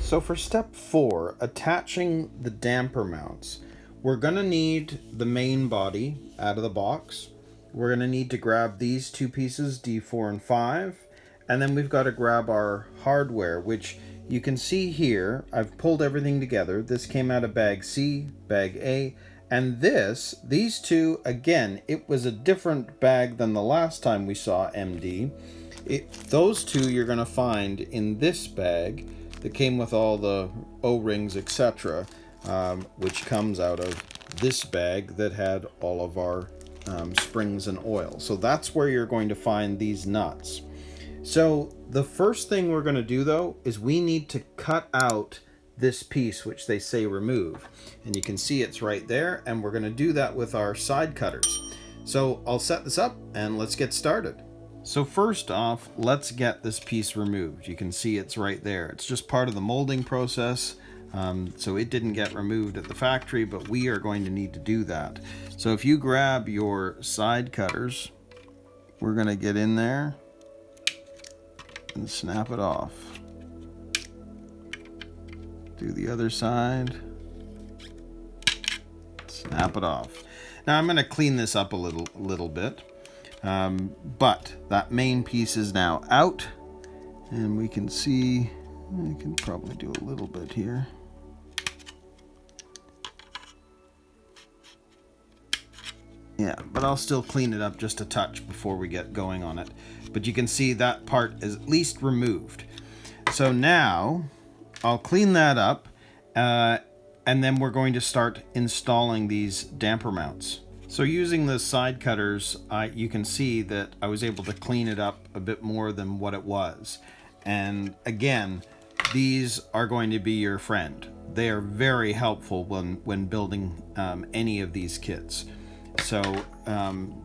So for step 4, attaching the damper mounts, we're going to need the main body out of the box. We're going to need to grab these two pieces, D4 and 5, and then we've got to grab our hardware, which you can see here. I've pulled everything together. This came out of bag C, bag A, and these two, again, it was a different bag than the last time we saw MD. Those two you're going to find in this bag that came with all the O-rings, etc., which comes out of this bag that had all of our springs and oil. So that's where you're going to find these nuts. So the first thing we're going to do, though, is we need to cut out this piece, which they say remove. And you can see it's right there, and we're going to do that with our side cutters. So I'll set this up and let's get started. So first off, let's get this piece removed. You can see it's right there. It's just part of the molding process. So it didn't get removed at the factory, but we are going to need to do that. So if you grab your side cutters, we're going to get in there and snap it off. Do the other side, snap it off. Now I'm going to clean this up a little bit. But that main piece is now out, and we can see, I can probably do a little bit here. Yeah, but I'll still clean it up just a touch before we get going on it. But you can see that part is at least removed. So now I'll clean that up, and then we're going to start installing these damper mounts. So using the side cutters, you can see that I was able to clean it up a bit more than what it was. And again, these are going to be your friend. They are very helpful when building any of these kits. So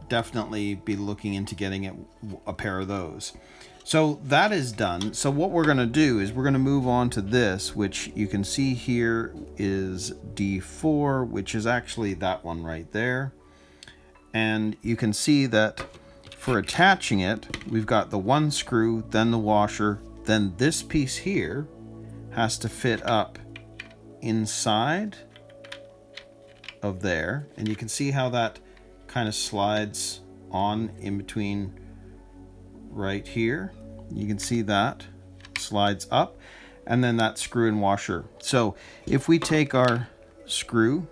definitely be looking into getting a pair of those. So that is done. So what we're going to do is we're going to move on to this, which you can see here is D4, which is actually that one right there. And you can see that for attaching it, we've got the one screw, then the washer, then this piece here has to fit up inside of there. And you can see how that kind of slides on in between right here. You can see that slides up, and then that screw and washer. So if we take our screw,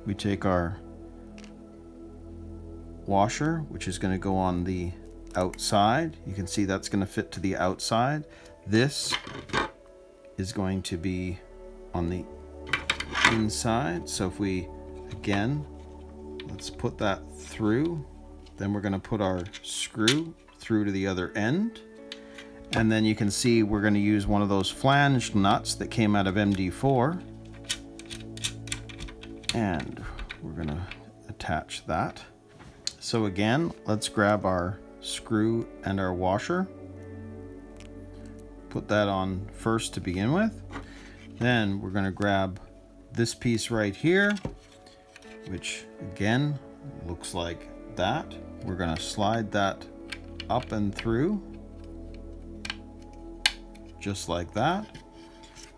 we take our washer, which is going to go on the outside. You can see that's going to fit to the outside. This is going to be on the inside. So if we, again, let's put that through, then we're going to put our screw through to the other end. And then you can see we're going to use one of those flange nuts that came out of MD4. And we're going to attach that. So again, let's grab our screw and our washer. Put that on first to begin with. Then we're going to grab this piece right here, which again looks like that. We're going to slide that up and through, just like that.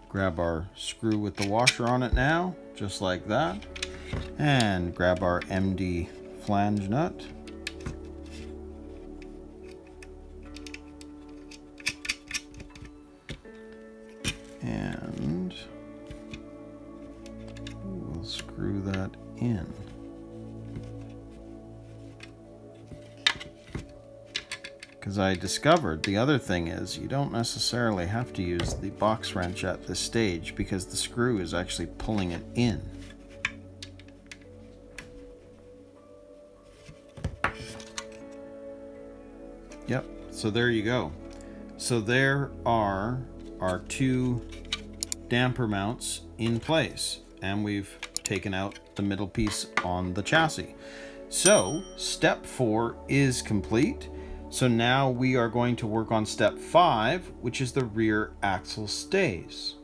Grab our screw with the washer on it now, just like that. And grab our MD flange nut. And we'll screw that in. Because I discovered the other thing is you don't necessarily have to use the box wrench at this stage because the screw is actually pulling it in. Yep, so there you go. So there are our two damper mounts in place, and we've taken out the middle piece on the chassis. So step 4 is complete. So now we are going to work on step 5, which is the rear axle stays.